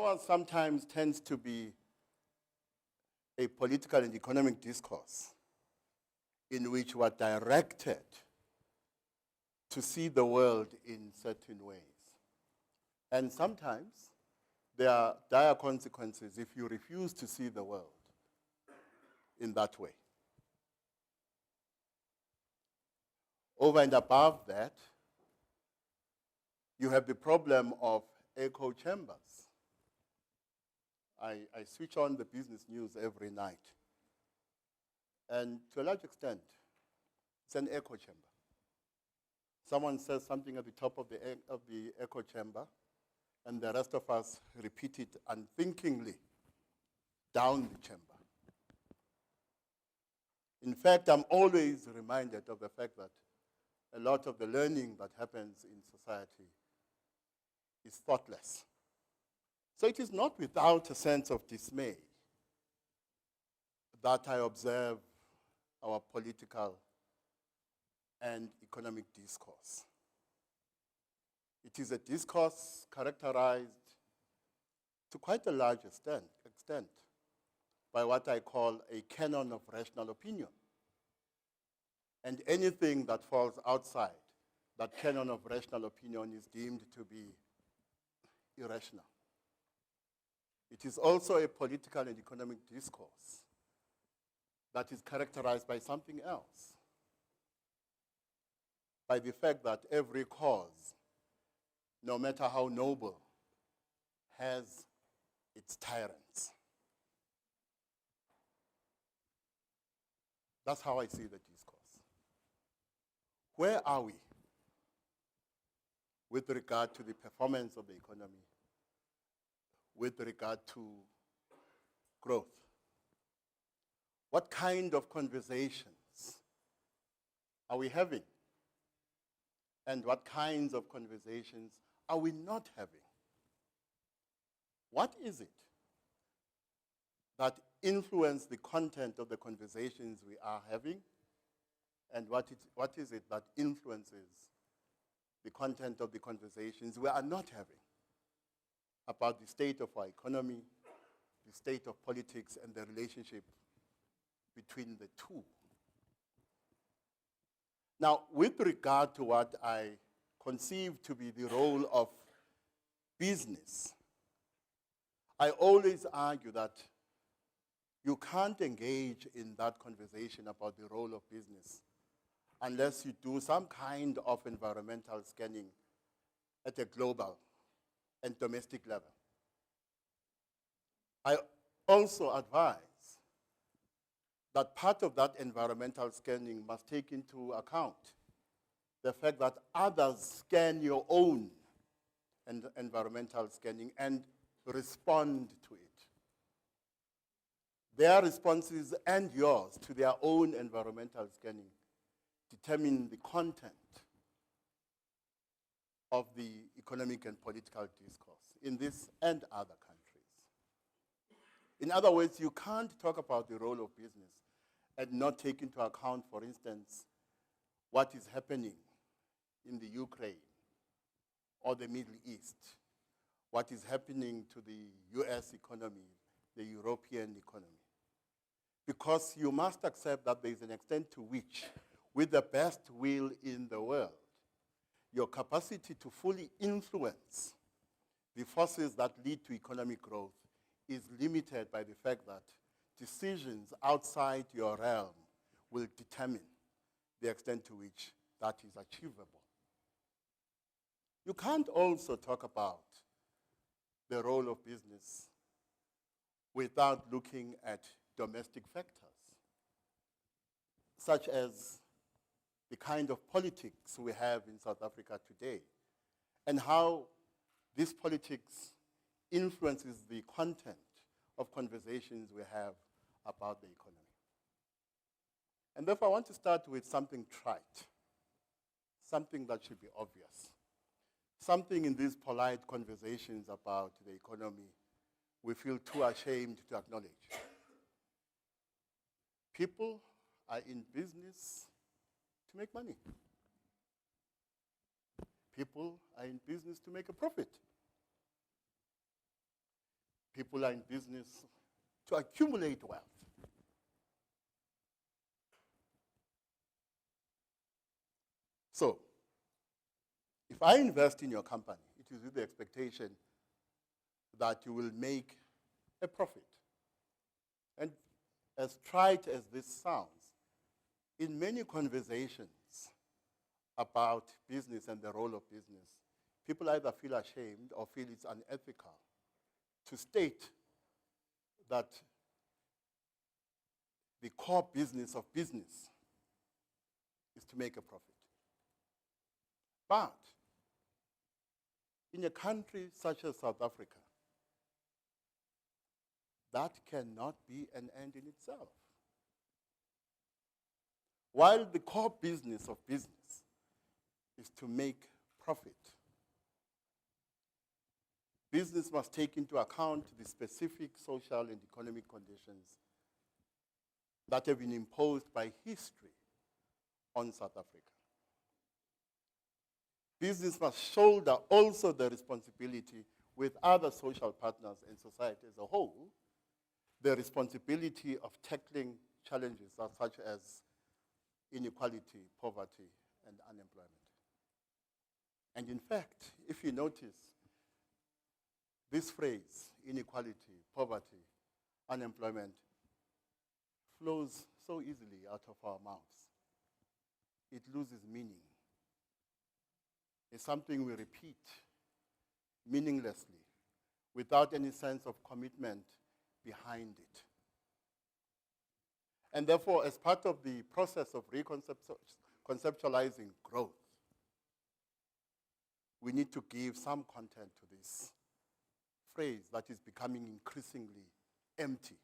Ours sometimes tends to be a political and economic discourse in which we are directed to see the world in certain ways. And sometimes there are dire consequences if you refuse to see the world in that way. Over and above that, you have the problem of echo chambers. I switch on the business news every night. And to a large extent, it's an echo chamber. Someone says something at the top of the echo chamber, and the rest of us repeat it unthinkingly down the chamber. In fact, I'm always reminded of the fact that a lot of the learning that happens in society is thoughtless. So it is not without a sense of dismay that I observe our political and economic discourse. It is a discourse characterized to quite a large extent by what I call a canon of rational opinion. And anything that falls outside that canon of rational opinion is deemed to be irrational. It is also a political and economic discourse that is characterized by something else, by the fact that every cause, no matter how noble, has its tyrants. That's how I see the discourse. Where are we with regard to the performance of the economy, with regard to growth? What kind of conversations are we having? And what kinds of conversations are we not having? What is it that influences the content of the conversations we are having? And what is it that influences the content of the conversations we are not having about the state of our economy, the state of politics, and the relationship between the two? Now, with regard to what I conceive to be the role of business, I always argue that you can't engage in that conversation about the role of business unless you do some kind of environmental scanning at a global and domestic level. I also advise that part of that environmental scanning must take into account the fact that others scan your own environmental scanning and respond to it. Their responses and yours to their own environmental scanning determine the content of the economic and political discourse in this and other countries. In other words, you can't talk about the role of business and not take into account, for instance, what is happening in the Ukraine or the Middle East, what is happening to the US economy, the European economy. Because you must accept that there is an extent to which, with the best will in the world, your capacity to fully influence the forces that lead to economic growth is limited by the fact that decisions outside your realm will determine the extent to which that is achievable. You can't also talk about the role of business without looking at domestic factors, such as the kind of politics we have in South Africa today, and how this politics influences the content of conversations we have about the economy. And therefore, I want to start with something trite, something that should be obvious, something in these polite conversations about the economy we feel too ashamed to acknowledge. People are in business to make money. People are in business to make a profit. People are in business to accumulate wealth. So, if I invest in your company, it is with the expectation that you will make a profit. And as trite as this sounds, in many conversations about business and the role of business, people either feel ashamed or feel it's unethical to state that the core business of business is to make a profit. But in a country such as South Africa, that cannot be an end in itself. While the core business of business is to make profit, business must take into account the specific social and economic conditions that have been imposed by history on South Africa. Business must shoulder also the responsibility with other social partners and society as a whole, the responsibility of tackling challenges such as inequality, poverty, and unemployment. And in fact, if you notice, this phrase, inequality, poverty, unemployment, flows so easily out of our mouths. It loses meaning. It's something we repeat meaninglessly, without any sense of commitment behind it. And therefore, as part of the process of reconceptualizing growth, we need to give some content to this phrase that is becoming increasingly empty.